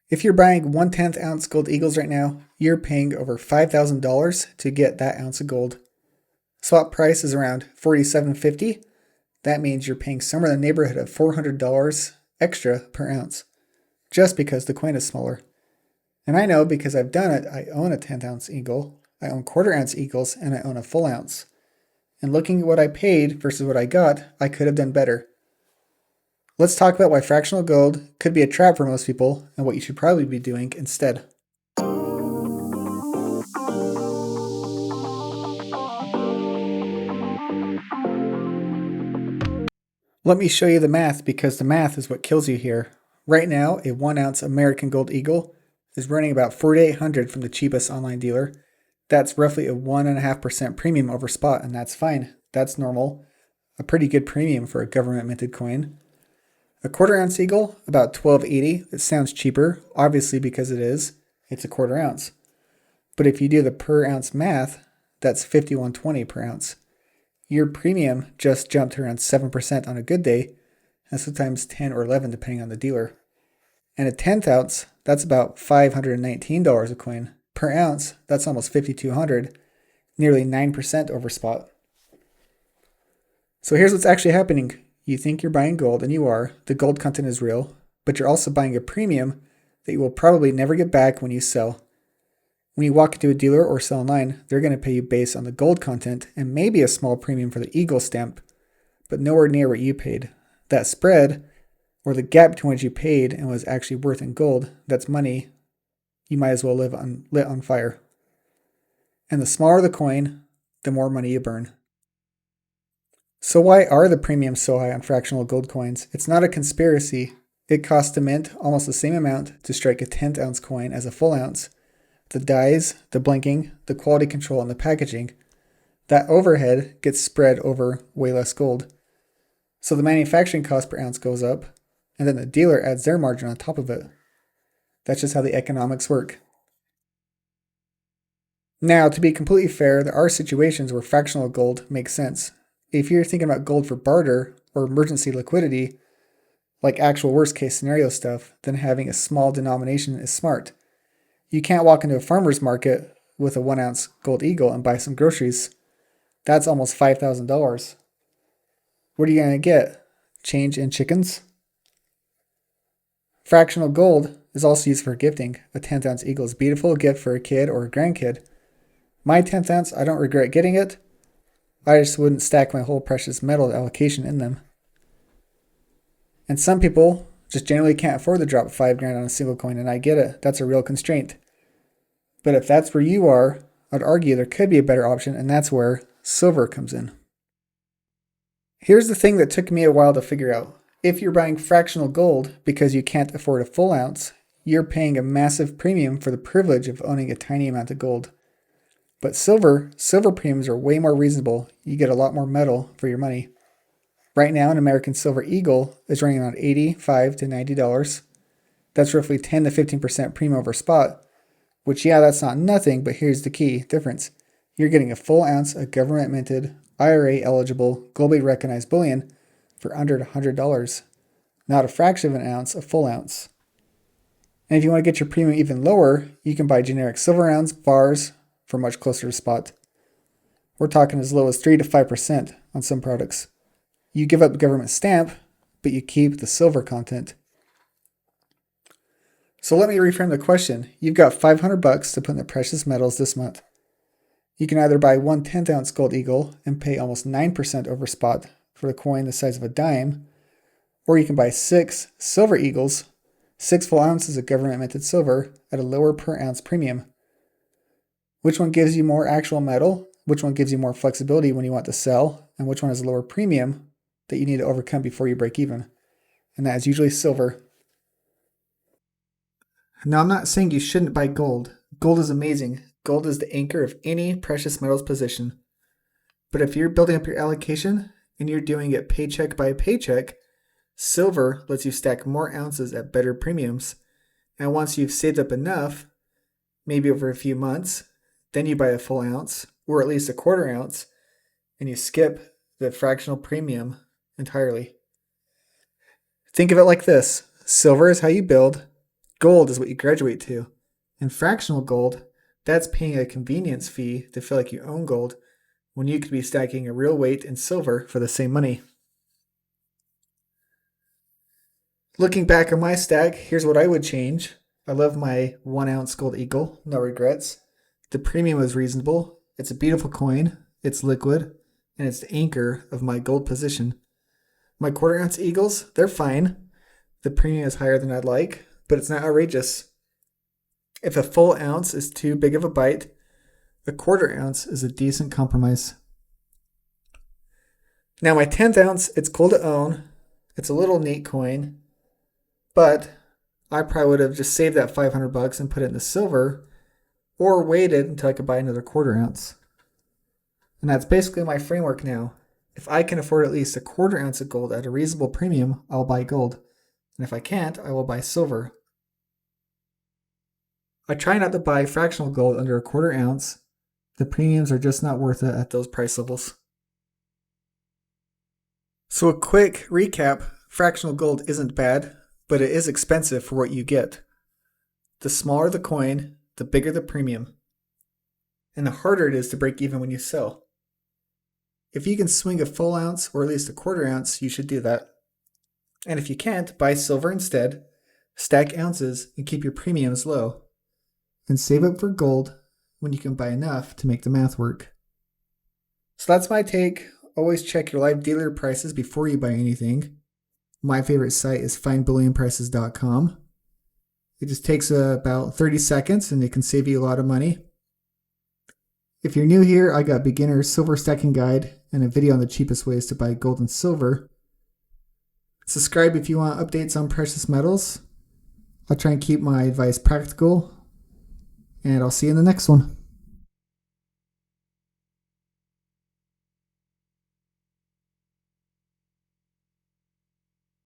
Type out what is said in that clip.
If you're buying 1/10 ounce gold eagles right now, you're paying over $5,000 to get that ounce of gold. Swap price is around $47.50. That means you're paying somewhere in the neighborhood of $400 extra per ounce, just because the coin is smaller. And I know because I've done it. I own a 10th ounce eagle, I own quarter ounce eagles, and I own a full ounce. And looking at what I paid versus what I got, I could have done better. Let's talk about why fractional gold could be a trap for most people and what you should probably be doing instead. Let me show you the math because the math is what kills you here. Right now, a 1 ounce American Gold Eagle is running about $4,800 from the cheapest online dealer. That's roughly a 1.5% premium over spot, and that's fine. That's normal. A pretty good premium for a government minted coin. A quarter ounce eagle, about $12.80. It sounds cheaper, obviously because it is. It's a quarter ounce. But if you do the per ounce math, that's $51.20 per ounce. Your premium just jumped around 7% on a good day, and sometimes 10 or 11 depending on the dealer. And a 10th ounce, that's about $519 a coin. Per ounce, that's almost $5,200, nearly 9% over spot. So here's what's actually happening. You think you're buying gold, and you are. The gold content is real, but you're also buying a premium that you will probably never get back when you sell. When you walk into a dealer or sell online, they're going to pay you based on the gold content and maybe a small premium for the Eagle stamp, but nowhere near what you paid. That spread, or the gap between what you paid and what was actually worth in gold, that's money you might as well live lit on fire. And the smaller the coin, the more money you burn. So why are the premiums so high on fractional gold coins? It's not a conspiracy. It costs to mint almost the same amount to strike a 10th ounce coin as a full ounce. The dyes, the blinking, the quality control, and the packaging, that overhead gets spread over way less gold. So the manufacturing cost per ounce goes up, and then the dealer adds their margin on top of it. That's just how the economics work. Now, to be completely fair, there are situations where fractional gold makes sense. If you're thinking about gold for barter or emergency liquidity, like actual worst case scenario stuff, then having a small denomination is smart. You can't walk into a farmer's market with a 1 ounce gold eagle and buy some groceries. That's almost $5,000. What are you going to get? Change in chickens? Fractional gold is also used for gifting. A 10th ounce eagle is a beautiful gift for a kid or a grandkid. My 10th ounce, I don't regret getting it. I just wouldn't stack my whole precious metal allocation in them. And some people just generally can't afford to drop $5,000 on a single coin, and I get it. That's a real constraint. But if that's where you are, I'd argue there could be a better option, and that's where silver comes in. Here's the thing that took me a while to figure out. If you're buying fractional gold because you can't afford a full ounce, you're paying a massive premium for the privilege of owning a tiny amount of gold. But silver premiums are way more reasonable. You get a lot more metal for your money. Right now, an American silver eagle is running around $85 to $90. That's roughly 10 to 15% premium over spot, which, yeah, that's not nothing, but here's the key difference. You're getting a full ounce of government minted, IRA eligible, globally recognized bullion for under $100, not a fraction of an ounce, a full ounce. And if you want to get your premium even lower, you can buy generic silver ounce bars for much closer to spot. We're talking as low as 3 to 5% on some products. You give up the government stamp, but you keep the silver content. So let me reframe the question. You've got $500 to put in the precious metals this month. You can either buy 1/10 ounce gold eagle and pay almost 9% over spot for the coin the size of a dime, or you can buy 6 silver eagles, 6 full ounces of government minted silver at a lower per ounce premium. Which one gives you more actual metal? Which one gives you more flexibility when you want to sell? And which one has a lower premium that you need to overcome before you break even? And that is usually silver. Now, I'm not saying you shouldn't buy gold. Gold is amazing. Gold is the anchor of any precious metals position. But if you're building up your allocation and you're doing it paycheck by paycheck, silver lets you stack more ounces at better premiums. And once you've saved up enough, maybe over a few months, then you buy a full ounce or at least a quarter ounce and you skip the fractional premium entirely. Think of it like this. Silver is how you build, Gold is what you graduate to. And fractional gold, that's paying a convenience fee to feel like you own gold when you could be stacking a real weight in silver for the same money. Looking back on my stack, here's what I would change. I love my 1 ounce gold eagle, no regrets. The premium is reasonable. It's a beautiful coin, it's liquid, and it's the anchor of my gold position. My 1/4 ounce eagles, they're fine. The premium is higher than I'd like, but it's not outrageous. If a full ounce is too big of a bite, a 1/4 ounce is a decent compromise. Now my 10th ounce, it's cool to own. It's a little neat coin, but I probably would have just saved that $500 and put it in the silver, or waited until I could buy another 1/4 ounce. And that's basically my framework now. If I can afford at least a 1/4 ounce of gold at a reasonable premium, I'll buy gold. And if I can't, I will buy silver. I try not to buy fractional gold under a 1/4 ounce. The premiums are just not worth it at those price levels. So a quick recap, fractional gold isn't bad, but it is expensive for what you get. The smaller the coin, the bigger the premium. And the harder it is to break even when you sell. If you can swing a full ounce or at least a 1/4 ounce, you should do that. And if you can't, buy silver instead, stack ounces, and keep your premiums low. And save up for gold when you can buy enough to make the math work. So that's my take. Always check your live dealer prices before you buy anything. My favorite site is findbullionprices.com. It just takes about 30 seconds and it can save you a lot of money. If you're new here, I got beginner silver stacking guide and a video on the cheapest ways to buy gold and silver. Subscribe if you want updates on precious metals. I'll try and keep my advice practical, and I'll see you in the next one.